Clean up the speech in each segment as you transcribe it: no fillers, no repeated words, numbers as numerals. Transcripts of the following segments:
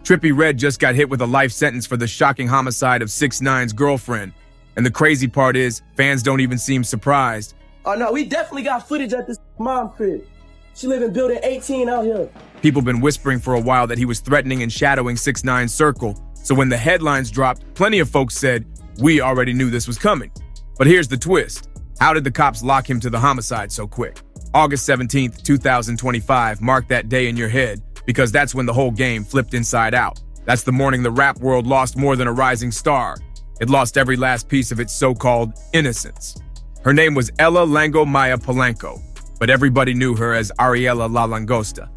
Trippie Redd just got hit with a life sentence for the shocking homicide of 6ix9ine's girlfriend. And the crazy part is, fans don't even seem surprised. Oh no, we definitely got footage at this mom crib. She live in building 18 out here. People been whispering for a while that he was threatening and shadowing 6ix9ine's circle. So when the headlines dropped, plenty of folks said, we already knew this was coming. But here's the twist. How did the cops lock him to the homicide so quick? August 17th, 2025, mark that day in your head, because that's when the whole game flipped inside out. That's the morning the rap world lost more than a rising star. It lost every last piece of its so-called innocence. Her name was Ella Lango Maya Polanco, but everybody knew her as Ariela La Langosta,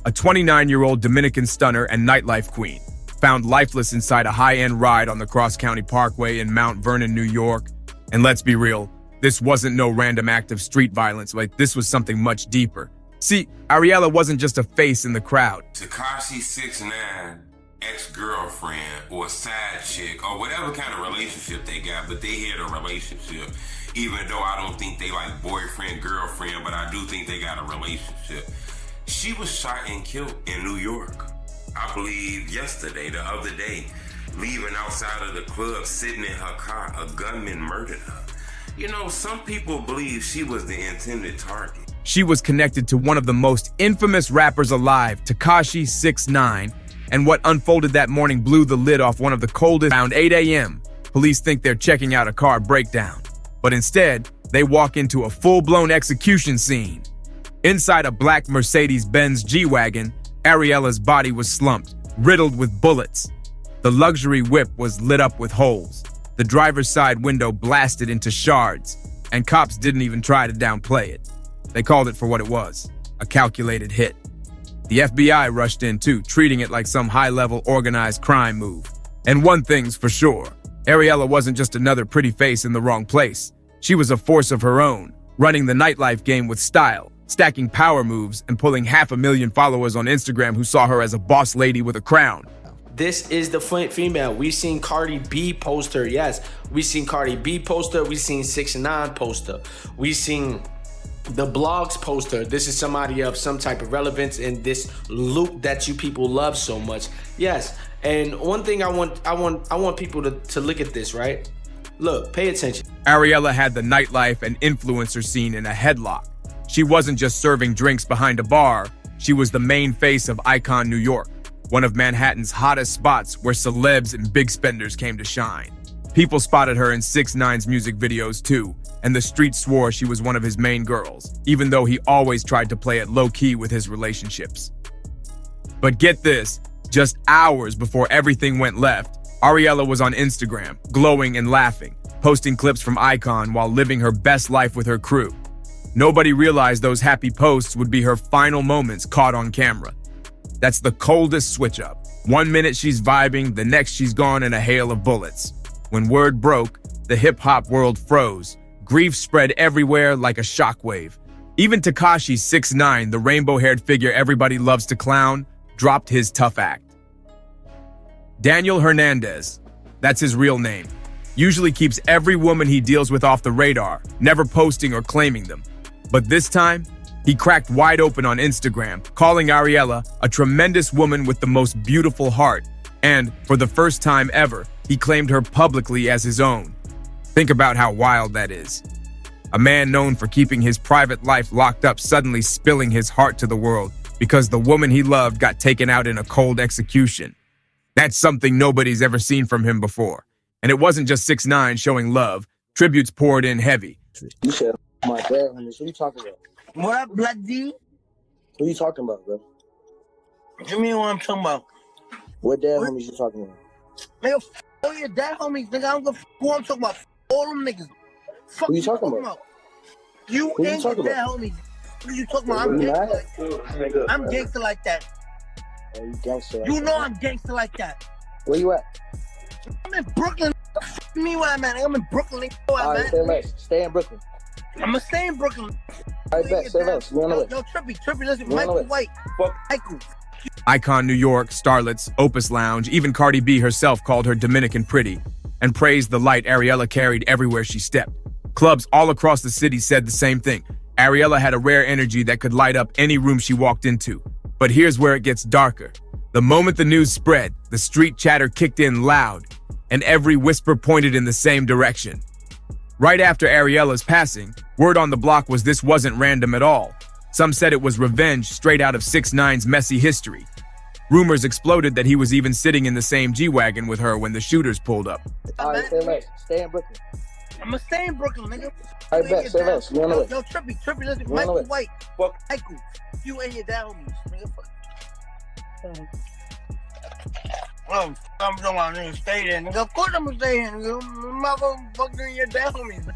a 29-year-old Dominican stunner and nightlife queen, found lifeless inside a high-end ride on the Cross County Parkway in Mount Vernon, New York. And let's be real, this wasn't no random act of street violence. This was something much deeper. See, Ariela wasn't just a face in the crowd. Tekashi 6ix9ine ex-girlfriend or side chick or whatever kind of relationship they got, but they had a relationship. Even though I don't think they like boyfriend, girlfriend, but I do think they got a relationship. She was shot and killed in New York. I believe yesterday, the other day, leaving outside of the club, sitting in her car, a gunman murdered her. You know, some people believe she was the intended target. She was connected to one of the most infamous rappers alive, Tekashi 6ix9ine, and what unfolded that morning blew the lid off one of the coldest. Around 8 a.m., police think they're checking out a car breakdown, but instead, they walk into a full-blown execution scene. Inside a black Mercedes-Benz G-Wagon, Ariela's body was slumped, riddled with bullets. The luxury whip was lit up with holes. The driver's side window blasted into shards, and cops didn't even try to downplay it. They called it for what it was, a calculated hit. The FBI rushed in too, treating it like some high-level organized crime move. And one thing's for sure, Ariela wasn't just another pretty face in the wrong place. She was a force of her own, running the nightlife game with style, stacking power moves, and pulling 500,000 followers on Instagram who saw her as a boss lady with a crown. This is the female. We've seen Cardi B post her, yes. We've seen Cardi B post her. We've seen 6ix9ine post her. We've seen the blogs post her. This is somebody of some type of relevance in this loop that you people love so much. Yes, and one thing I want people to look at this, right? Look, pay attention. Ariela had the nightlife and influencer scene in a headlock. She wasn't just serving drinks behind a bar. She was the main face of Icon New York, one of Manhattan's hottest spots where celebs and big spenders came to shine. People spotted her in 6ix9ine's music videos too, and the street swore she was one of his main girls, even though he always tried to play it low-key with his relationships. But get this, just hours before everything went left, Ariela was on Instagram, glowing and laughing, posting clips from Icon while living her best life with her crew. Nobody realized those happy posts would be her final moments caught on camera. That's the coldest switch up. 1 minute she's vibing, the next she's gone in a hail of bullets. When word broke, the hip-hop world froze. Grief spread everywhere like a shockwave. Even Tekashi 6ix9ine, the rainbow-haired figure everybody loves to clown, dropped his tough act. Daniel Hernandez, that's his real name, usually keeps every woman he deals with off the radar, never posting or claiming them. But this time, he cracked wide open on Instagram, calling Ariela a tremendous woman with the most beautiful heart. And, for the first time ever, he claimed her publicly as his own. Think about how wild that is. A man known for keeping his private life locked up suddenly spilling his heart to the world because the woman he loved got taken out in a cold execution. That's something nobody's ever seen from him before. And it wasn't just 6ix9ine showing love. Tributes poured in heavy. You said, my dad, honey. What are you talking about? What up, Blood D? What are you talking about, bro? What you mean what I'm talking about? What dad homies you talking about? Nigga, all your dad homies, nigga. I don't give a who I'm talking about. All them niggas. Fuck Who you talking about? You Who you ain't your talking dad about? homies. What are you talking about? I'm gangster like that. I'm gangster like that. Oh, you gangster. You know I'm gangster like that. Where you at? I'm in Brooklyn. Fuck me where I'm at. I'm in Brooklyn. Nigga. Where All I'm right, at. stay less. Stay in Brooklyn. I'ma stay in Brooklyn. All right, bet. Stay less. We on the way. Yo, Trippie, listen. We on the Michael way. White. Fuck. Michael. Icon New York, Starlets, Opus Lounge, even Cardi B herself called her Dominican pretty and praised the light Ariela carried everywhere she stepped. Clubs all across the city said the same thing. Ariela had a rare energy that could light up any room she walked into. But here's where it gets darker. The The moment the news spread, the street chatter kicked in loud, and every whisper pointed in the same direction. Right after Ariela's passing, word on the block was this wasn't random at all. Some said it was revenge straight out of 6ix9ine's messy history. Rumors exploded that he was even sitting in the same G-Wagon with her when the shooters pulled up. All right, stay less. Stay in Brooklyn. I'ma stay in Brooklyn, nigga. All right, bet. Stay less. You on the way. Yo, Trippie, listen. You on the Michael way. White. Fuck. Michael, you and your dad homies, nigga. Fuck. Oh, I'm talking about nigga, stay there, nigga. Of course I'm gonna stay here, nigga. Motherfucker, and your dad homies.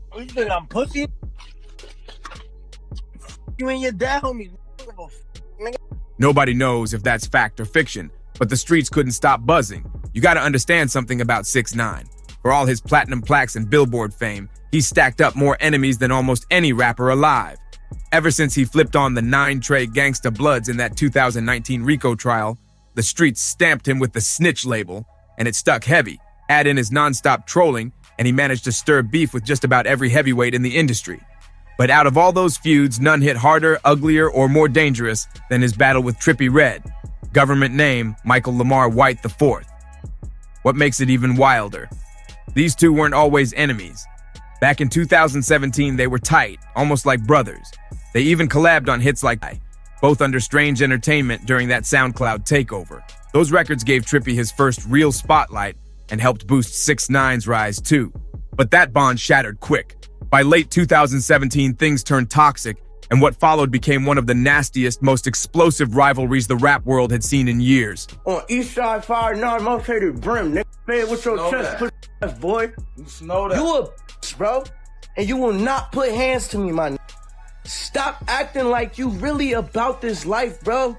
What you think, I'm pussy? You and your dad homies. Nigga. Nobody knows if that's fact or fiction, but the streets couldn't stop buzzing. You gotta understand something about 6ix9ine. For all his platinum plaques and Billboard fame, he's stacked up more enemies than almost any rapper alive. Ever since he flipped on the 9 Trey Gangsta Bloods in that 2019 Rico trial, the streets stamped him with the snitch label, and it stuck heavy. Add in his non-stop trolling, and he managed to stir beef with just about every heavyweight in the industry. But out of all those feuds, none hit harder, uglier, or more dangerous than his battle with Trippie Redd, government name Michael Lamar White IV. What makes it even wilder? These two weren't always enemies. Back in 2017, they were tight, almost like brothers. They even collabed on hits like both under Strange Entertainment during that SoundCloud takeover. Those records gave Trippie his first real spotlight and helped boost 6ix9ine's rise too. But that bond shattered quick. By late 2017, things turned toxic, and what followed became one of the nastiest, most explosive rivalries the rap world had seen in years. On East Side Fire, non-motivated brim, nigga. Say it with your Snow chest, that. put ass, boy. You know that. You a bitch, bro. And you will not put hands to me, my nigga. Stop acting like you really about this life, bro.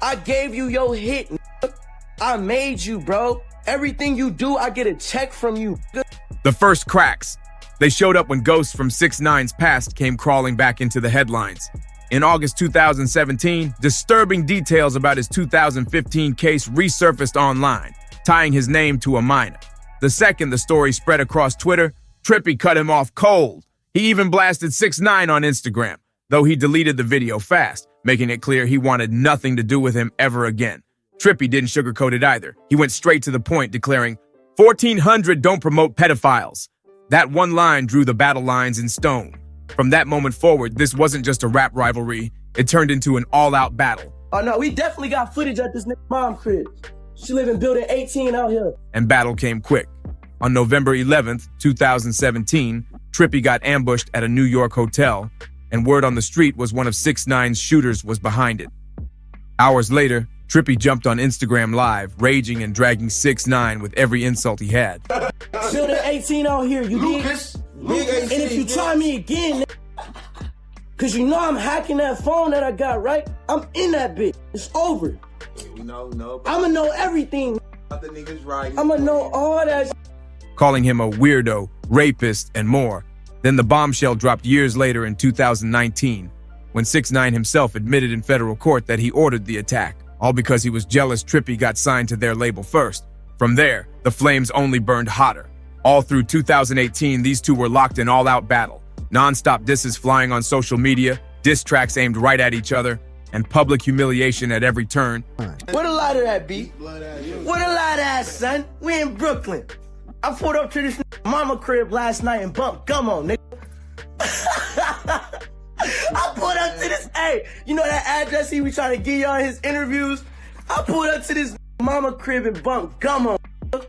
I gave you your hit, nigga. I made you, bro. Everything you do, I get a check from you, nigga. The first cracks. They showed up when ghosts from 6ix9ine's past came crawling back into the headlines. In August 2017, disturbing details about his 2015 case resurfaced online, tying his name to a minor. The second the story spread across Twitter, Trippie cut him off cold. He even blasted 6ix9ine on Instagram, though he deleted the video fast, making it clear he wanted nothing to do with him ever again. Trippie didn't sugarcoat it either. He went straight to the point, declaring, 1400 don't promote pedophiles. That one line drew the battle lines in stone. From that moment forward, this wasn't just a rap rivalry. It turned into an all-out battle. Oh no, we definitely got footage at this nigga mom crib. She live in building 18 out here. And battle came quick. On November 11th, 2017, Trippie got ambushed at a New York hotel, and word on the street was one of 6ix9ine's shooters was behind it. Hours later, Trippie jumped on Instagram Live, raging and dragging 6ix9ine with every insult he had. Building 18 out here, you dig? Lucas. Big And if you try me again, cause you know I'm hacking that phone that I got, right? I'm in that bitch. It's over. We know. I'ma know everything. Other niggas right. I'ma know all that. Calling him a weirdo, rapist, and more. Then the bombshell dropped years later in 2019, when 6ix9ine himself admitted in federal court that he ordered the attack, all because he was jealous Trippie got signed to their label first. From there, the flames only burned hotter. All through 2018, these two were locked in all-out battle. Non-stop disses flying on social media, diss tracks aimed right at each other, and public humiliation at every turn. Where the lighter at, B? Where the lighter at, son? We in Brooklyn. I pulled up to this mama crib last night and bumped gum on, nigga. I pulled up to this, hey, you know that address he was trying to get y'all in his interviews? I pulled up to this mama crib and bumped gum on, nigga.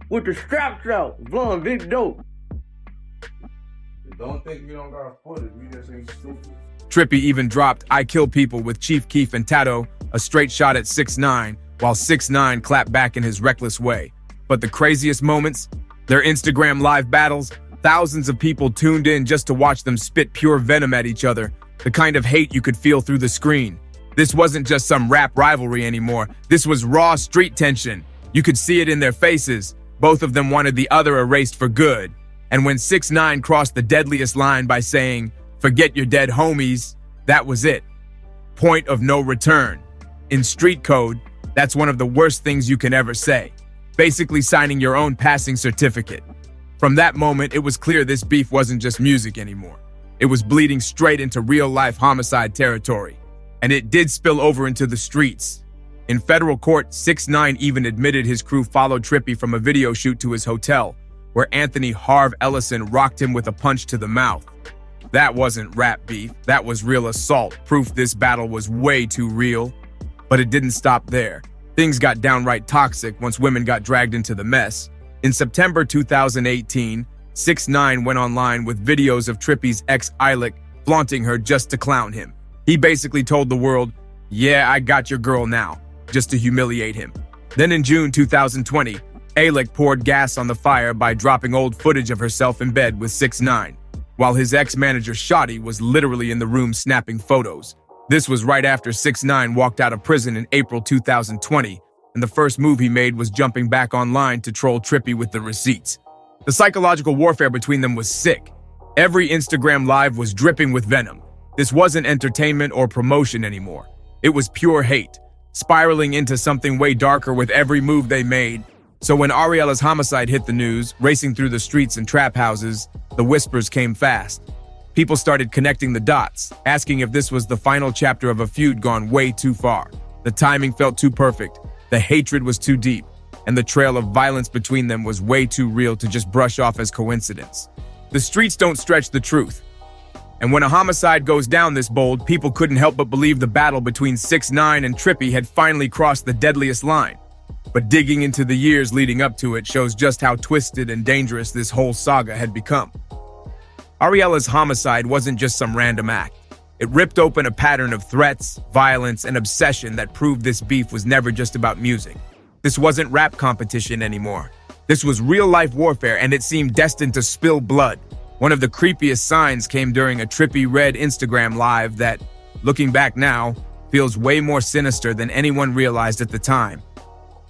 With the straps out, blowing big dope. Don't think we don't got footage. We just ain't stupid. Trippie even dropped I Kill People with Chief Keef and Tato, a straight shot at 6ix9ine, while 6ix9ine clapped back in his reckless way. But the craziest moments? Their Instagram live battles. Thousands of people tuned in just to watch them spit pure venom at each other, the kind of hate you could feel through the screen. This wasn't just some rap rivalry anymore. This was raw street tension. You could see it in their faces. Both of them wanted the other erased for good. And when 6ix9ine crossed the deadliest line by saying, "Forget your dead homies," that was it. Point of no return. In street code, that's one of the worst things you can ever say. Basically signing your own passing certificate. From that moment, it was clear this beef wasn't just music anymore. It was bleeding straight into real-life homicide territory. And it did spill over into the streets. In federal court, 6ix9ine even admitted his crew followed Trippie from a video shoot to his hotel, where Anthony Harv Ellison rocked him with a punch to the mouth. That wasn't rap beef, that was real assault, proof this battle was way too real. But it didn't stop there. Things got downright toxic once women got dragged into the mess. In September 2018, 6ix9ine went online with videos of Trippie's ex Ariela flaunting her just to clown him. He basically told the world, "Yeah, I got your girl now," just to humiliate him. Then in June 2020, Ariela poured gas on the fire by dropping old footage of herself in bed with 6ix9ine, while his ex-manager Shotty was literally in the room snapping photos. This was right after 6ix9ine walked out of prison in April 2020, and the first move he made was jumping back online to troll Trippie with the receipts. The psychological warfare between them was sick. Every Instagram live was dripping with venom. This wasn't entertainment or promotion anymore. It was pure hate, spiraling into something way darker with every move they made. So when Ariela's homicide hit the news, racing through the streets and trap houses, the whispers came fast. People started connecting the dots, asking if this was the final chapter of a feud gone way too far. The timing felt too perfect, the hatred was too deep, and the trail of violence between them was way too real to just brush off as coincidence. The streets don't stretch the truth. And when a homicide goes down this bold, people couldn't help but believe the battle between 6ix9ine and Trippie had finally crossed the deadliest line. But digging into the years leading up to it shows just how twisted and dangerous this whole saga had become. Ariela's homicide wasn't just some random act. It ripped open a pattern of threats, violence, and obsession that proved this beef was never just about music. This wasn't rap competition anymore. This was real-life warfare, and it seemed destined to spill blood. One of the creepiest signs came during a Trippie Redd Instagram live that, looking back now, feels way more sinister than anyone realized at the time.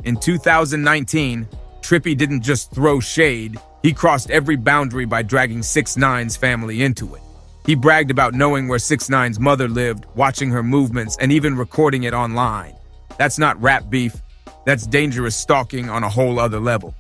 In 2019, Trippie didn't just throw shade, he crossed every boundary by dragging 6ix9ine's family into it. He bragged about knowing where 6ix9ine's mother lived, watching her movements, and even recording it online. That's not rap beef, that's dangerous stalking on a whole other level.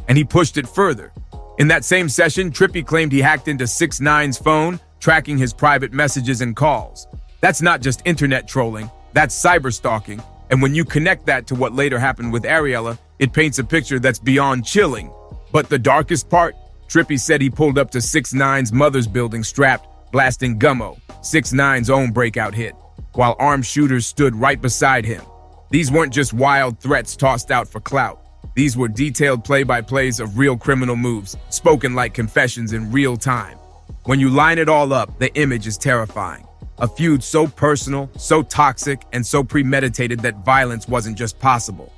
And he pushed it further. In that same session, Trippie claimed he hacked into 6ix9ine's phone, tracking his private messages and calls. That's not just internet trolling, that's cyber stalking. And when you connect that to what later happened with Ariela, it paints a picture that's beyond chilling. But the darkest part? Trippie said he pulled up to 6ix9ine's mother's building strapped, blasting Gummo, 6ix9ine's own breakout hit, while armed shooters stood right beside him. These weren't just wild threats tossed out for clout. These were detailed play-by-plays of real criminal moves, spoken like confessions in real time. When you line it all up, the image is terrifying. A feud so personal, so toxic, and so premeditated that violence wasn't just possible.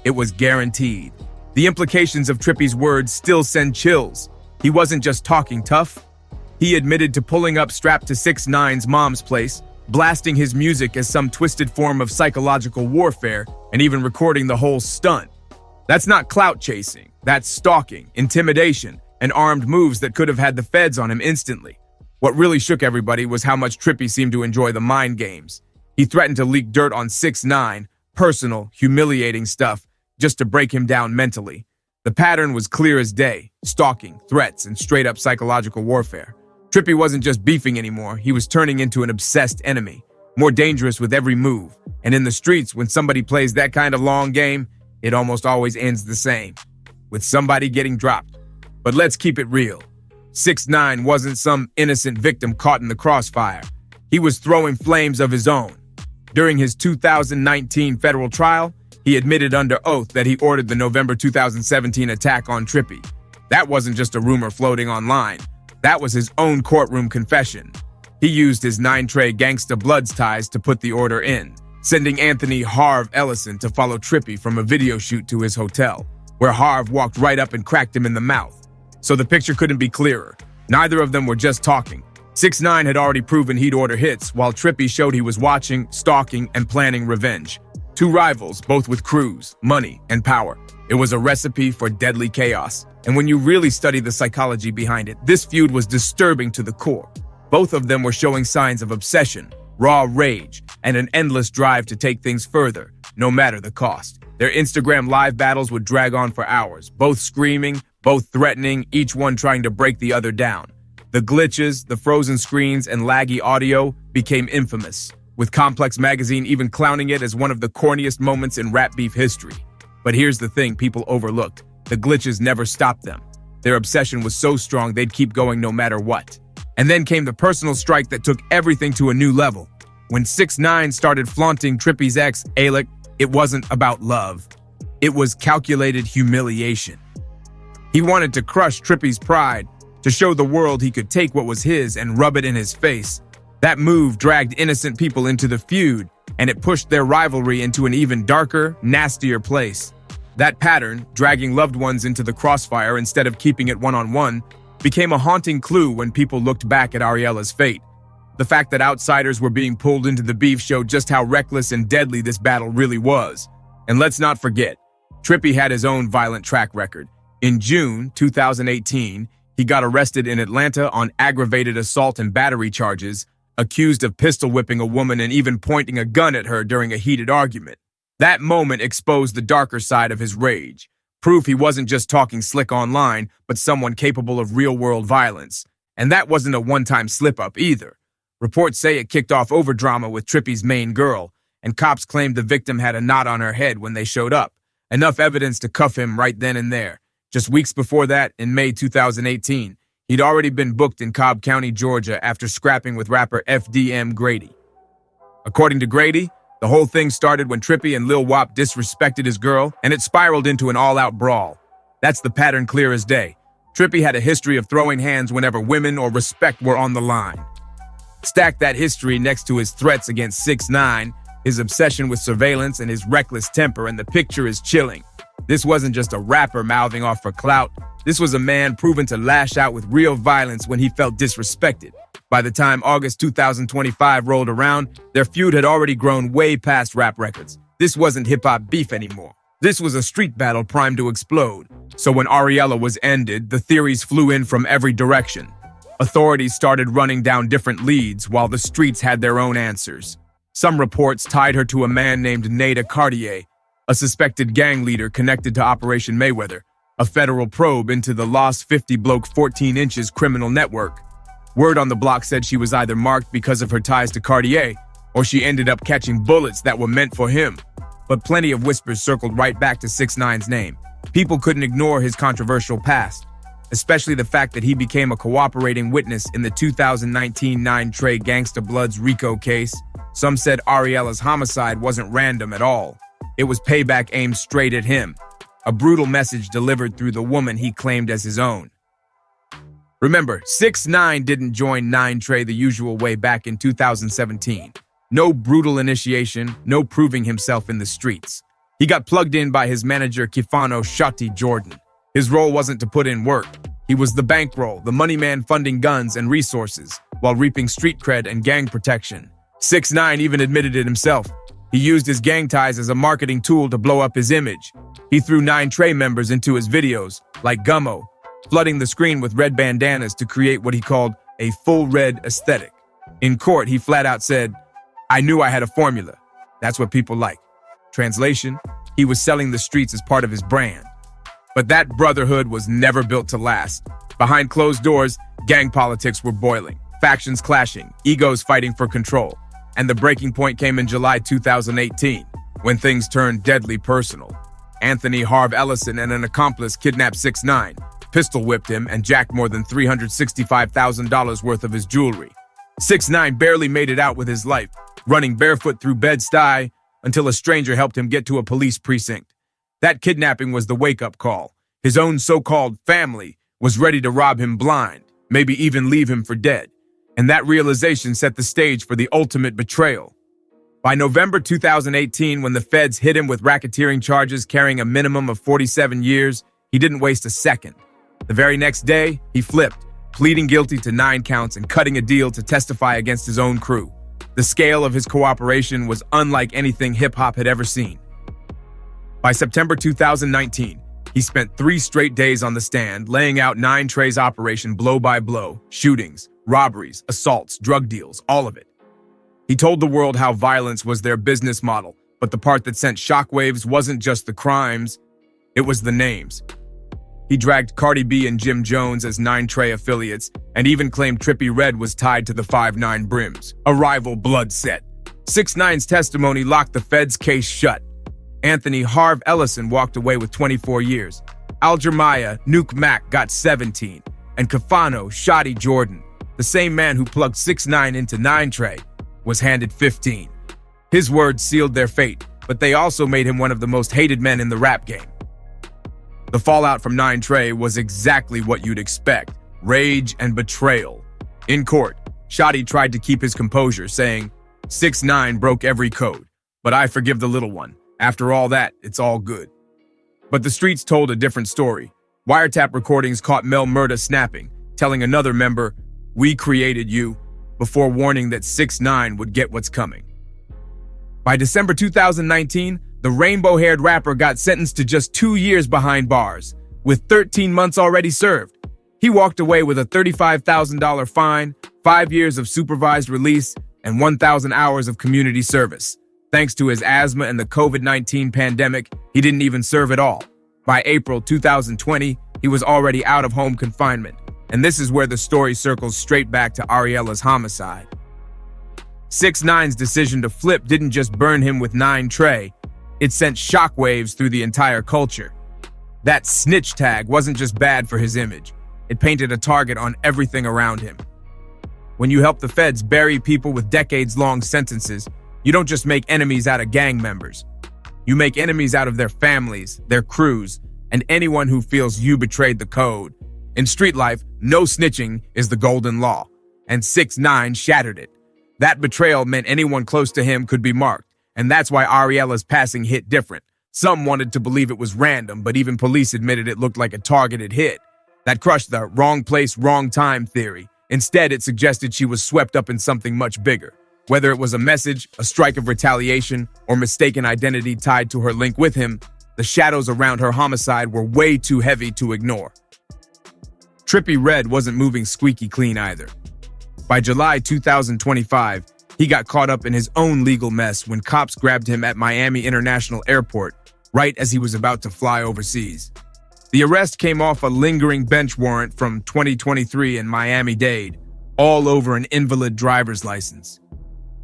It was guaranteed. The implications of Trippie's words still send chills. He wasn't just talking tough. He admitted to pulling up strapped to 6ix9ine's mom's place, blasting his music as some twisted form of psychological warfare, and even recording the whole stunt. That's not clout chasing, that's stalking, intimidation, and armed moves that could have had the feds on him instantly. What really shook everybody was how much Trippie seemed to enjoy the mind games. He threatened to leak dirt on 6ix9ine, personal, humiliating stuff, just to break him down mentally. The pattern was clear as day: stalking, threats, and straight-up psychological warfare. Trippie wasn't just beefing anymore, he was turning into an obsessed enemy, more dangerous with every move. And in the streets, when somebody plays that kind of long game, it almost always ends the same, with somebody getting dropped. But let's keep it real. 6ix9ine wasn't some innocent victim caught in the crossfire. He was throwing flames of his own. During his 2019 federal trial, he admitted under oath that he ordered the November 2017 attack on Trippie. That wasn't just a rumor floating online. That was his own courtroom confession. He used his 9-tray gangsta Bloods ties to put the order in, sending Anthony Harv Ellison to follow Trippie from a video shoot to his hotel, where Harv walked right up and cracked him in the mouth. So the picture couldn't be clearer. Neither of them were just talking. 6ix9ine had already proven he'd order hits, while Trippie showed he was watching, stalking, and planning revenge. Two rivals, both with crews, money, and power. It was a recipe for deadly chaos. And when you really study the psychology behind it, this feud was disturbing to the core. Both of them were showing signs of obsession, raw rage, and an endless drive to take things further, no matter the cost. Their Instagram live battles would drag on for hours, both screaming, both threatening, each one trying to break the other down. The glitches, the frozen screens, and laggy audio became infamous. with Complex magazine even clowning it as one of the corniest moments in rap beef history. But here's the thing people overlooked. The glitches never stopped them. Their obsession was so strong they'd keep going no matter what. And then came the personal strike that took everything to a new level. When 6ix9ine started flaunting Trippie's ex, Ariela, it wasn't about love. It was calculated humiliation. He wanted to crush Trippie's pride, to show the world he could take what was his and rub it in his face. That move dragged innocent people into the feud, and it pushed their rivalry into an even darker, nastier place. That pattern, dragging loved ones into the crossfire instead of keeping it one-on-one, became a haunting clue when people looked back at Ariela's fate. The fact that outsiders were being pulled into the beef showed just how reckless and deadly this battle really was. And let's not forget, Trippie had his own violent track record. In June 2018, he got arrested in Atlanta on aggravated assault and battery charges, accused of pistol whipping a woman and even pointing a gun at her during a heated argument. That moment exposed the darker side of his rage, proof he wasn't just talking slick online, but someone capable of real-world violence. And that wasn't a one-time slip-up either. Reports say it kicked off over drama with Trippie's main girl, and cops claimed the victim had a knot on her head when they showed up. Enough evidence to cuff him right then and there. Just weeks before that, in May 2018, he'd already been booked in Cobb County, Georgia after scrapping with rapper FDM Grady. According to Grady, the whole thing started when Trippie and Lil Wop disrespected his girl, and it spiraled into an all-out brawl. That's the pattern clear as day. Trippie had a history of throwing hands whenever women or respect were on the line. Stack that history next to his threats against 6ix9ine, his obsession with surveillance, and his reckless temper, and the picture is chilling. This wasn't just a rapper mouthing off for clout. This was a man proven to lash out with real violence when he felt disrespected. By the time August 2025 rolled around, their feud had already grown way past rap records. This wasn't hip-hop beef anymore. This was a street battle primed to explode. So when Ariela was ended, the theories flew in from every direction. Authorities started running down different leads while the streets had their own answers. Some reports tied her to a man named Nada Cartier, a suspected gang leader connected to Operation Mayweather, a federal probe into the Lost 50 Bloke 14 Inches criminal network. Word on the block said she was either marked because of her ties to Cartier, or she ended up catching bullets that were meant for him. But plenty of whispers circled right back to 6ix9ine's name. People couldn't ignore his controversial past, especially the fact that he became a cooperating witness in the 2019 9 Trey Gangsta Bloods Rico case. Some said Ariela's homicide wasn't random at all. It was payback aimed straight at him, a brutal message delivered through the woman he claimed as his own. Remember, 6ix9ine didn't join 9 Trey the usual way back in 2017. No brutal initiation, no proving himself in the streets. He got plugged in by his manager Kifano Shotty Jordan. His role wasn't to put in work. He was the bankroll, the money man funding guns and resources, while reaping street cred and gang protection. 6ix9ine even admitted it himself. He used his gang ties as a marketing tool to blow up his image. He threw 9 Trey members into his videos, like Gummo, flooding the screen with red bandanas to create what he called a full red aesthetic. In court, he flat out said, "I knew I had a formula. That's what people like." Translation, he was selling the streets as part of his brand. But that brotherhood was never built to last. Behind closed doors, gang politics were boiling, factions clashing, egos fighting for control. And the breaking point came in July 2018, when things turned deadly personal. Anthony Harv Ellison and an accomplice kidnapped 6ix9ine, pistol whipped him, and jacked more than $365,000 worth of his jewelry. 6ix9ine barely made it out with his life, running barefoot through Bed-Stuy until a stranger helped him get to a police precinct. That kidnapping was the wake-up call. His own so-called family was ready to rob him blind, maybe even leave him for dead. And that realization set the stage for the ultimate betrayal. By November 2018, when the feds hit him with racketeering charges carrying a minimum of 47 years, he didn't waste a second. The very next day, he flipped, pleading guilty to 9 counts and cutting a deal to testify against his own crew. The scale of his cooperation was unlike anything hip-hop had ever seen. By September 2019, he spent 3 straight days on the stand, laying out 9 Trey's operation blow by blow, shootings, robberies, assaults, drug deals, all of it. He told the world how violence was their business model, but the part that sent shockwaves wasn't just the crimes, it was the names. He dragged Cardi B and Jim Jones as 9 Trey affiliates, and even claimed Trippie Redd was tied to the 5'9" Brims, a rival blood set. 6ix9ine's testimony locked the Fed's case shut. Anthony Harv Ellison walked away with 24 years. Al-Jeremiah Nuke Mac got 17. And Kafano Shotty Jordan, the same man who plugged 6ix9ine into 9 Trey, was handed 15. His words sealed their fate, but they also made him one of the most hated men in the rap game. The fallout from 9 Trey was exactly what you'd expect: rage and betrayal. In court, Shotty tried to keep his composure, saying, 6ix9ine broke every code, but I forgive the little one. After all that, it's all good. But the streets told a different story. Wiretap recordings caught Mel Murda snapping, telling another member, "We created you," before warning that 6ix9ine would get what's coming. By December 2019, the rainbow-haired rapper got sentenced to just 2 years behind bars, with 13 months already served. He walked away with a $35,000 fine, 5 years of supervised release, and 1,000 hours of community service. Thanks to his asthma and the COVID-19 pandemic, he didn't even serve at all. By April 2020, he was already out of home confinement. And this is where the story circles straight back to Ariela's homicide. 6ix9ine's decision to flip didn't just burn him with 9 Trey, it sent shockwaves through the entire culture. That snitch tag wasn't just bad for his image, it painted a target on everything around him. When you help the feds bury people with decades-long sentences, you don't just make enemies out of gang members. You make enemies out of their families, their crews, and anyone who feels you betrayed the code. In street life, no snitching is the golden law, and 6ix9ine shattered it. That betrayal meant anyone close to him could be marked, and that's why Ariela's passing hit different. Some wanted to believe it was random, but even police admitted it looked like a targeted hit. That crushed the wrong place, wrong time theory. Instead, it suggested she was swept up in something much bigger. Whether it was a message, a strike of retaliation, or mistaken identity tied to her link with him, the shadows around her homicide were way too heavy to ignore. Trippie Redd wasn't moving squeaky clean either. By July 2025, he got caught up in his own legal mess when cops grabbed him at Miami International Airport right as he was about to fly overseas. The arrest came off a lingering bench warrant from 2023 in Miami-Dade, all over an invalid driver's license.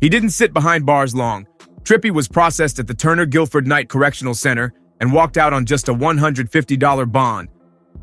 He didn't sit behind bars long. Trippie was processed at the Turner Guilford Knight Correctional Center and walked out on just a $150 bond.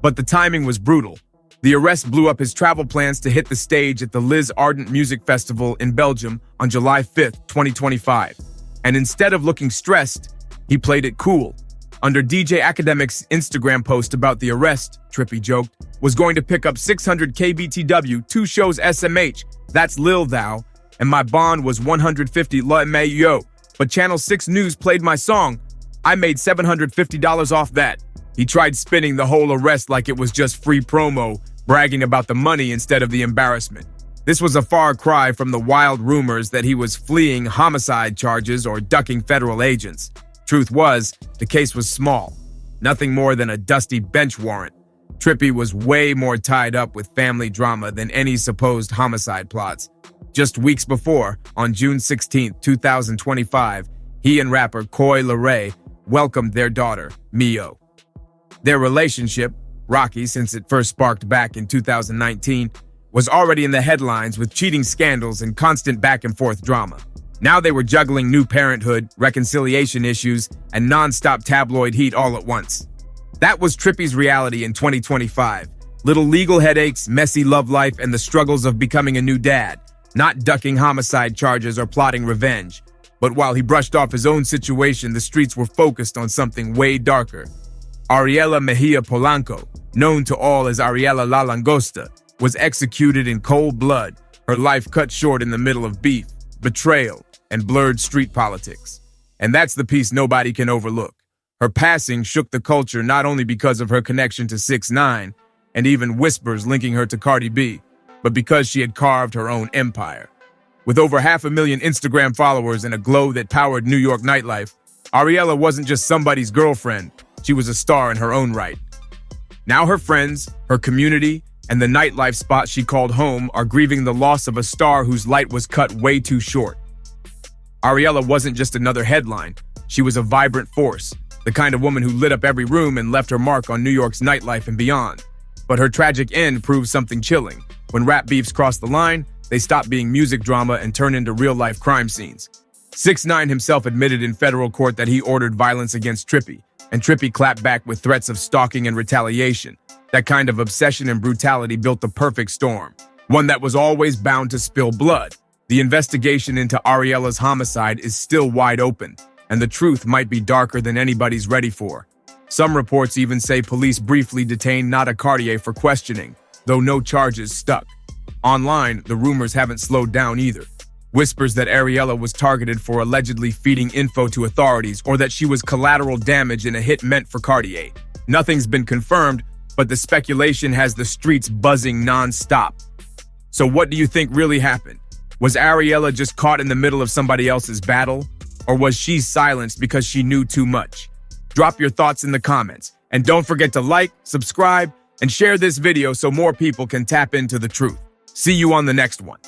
But the timing was brutal. The arrest blew up his travel plans to hit the stage at the Liz Ardent Music Festival in Belgium on July 5th, 2025. And instead of looking stressed, he played it cool. Under DJ Academic's Instagram post about the arrest, Trippie joked, was going to pick up 600 KBTW, 2 shows SMH, that's Lil Thou, and my bond was 150 La Yo. But Channel 6 News played my song. I made $750 off that. He tried spinning the whole arrest like it was just free promo, bragging about the money instead of the embarrassment. This was a far cry from the wild rumors that he was fleeing homicide charges or ducking federal agents. Truth was, the case was small, nothing more than a dusty bench warrant. Trippie was way more tied up with family drama than any supposed homicide plots. Just weeks before, on June 16, 2025, he and rapper Coi Leray welcomed their daughter, Mio. Their relationship, rocky since it first sparked back in 2019, was already in the headlines with cheating scandals and constant back-and-forth drama. Now they were juggling new parenthood, reconciliation issues, and non-stop tabloid heat all at once. That was Trippie's reality in 2025. Little legal headaches, messy love life, and the struggles of becoming a new dad. Not ducking homicide charges or plotting revenge. But while he brushed off his own situation, the streets were focused on something way darker. Ariela Mejia Polanco, known to all as Ariela La Langosta, was executed in cold blood, her life cut short in the middle of beef, betrayal, and blurred street politics. And that's the piece nobody can overlook. Her passing shook the culture not only because of her connection to 6ix9ine, and even whispers linking her to Cardi B, but because she had carved her own empire. With over 500,000 Instagram followers and a glow that powered New York nightlife, Ariela wasn't just somebody's girlfriend, she was a star in her own right. Now her friends, her community, and the nightlife spot she called home are grieving the loss of a star whose light was cut way too short. Ariela wasn't just another headline, she was a vibrant force, the kind of woman who lit up every room and left her mark on New York's nightlife and beyond. But her tragic end proved something chilling. When rap beefs crossed the line, they stopped being music drama and turned into real-life crime scenes. 6ix9ine himself admitted in federal court that he ordered violence against Trippie, and Trippie clapped back with threats of stalking and retaliation. That kind of obsession and brutality built the perfect storm, one that was always bound to spill blood. The investigation into Ariela's homicide is still wide open, and the truth might be darker than anybody's ready for. Some reports even say police briefly detained Nada Cartier for questioning, though no charges stuck. Online, the rumors haven't slowed down either. Whispers that Ariela was targeted for allegedly feeding info to authorities or that she was collateral damage in a hit meant for Cartier. Nothing's been confirmed, but the speculation has the streets buzzing non-stop. So what do you think really happened? Was Ariela just caught in the middle of somebody else's battle? Or was she silenced because she knew too much? Drop your thoughts in the comments. And don't forget to like, subscribe, and share this video so more people can tap into the truth. See you on the next one.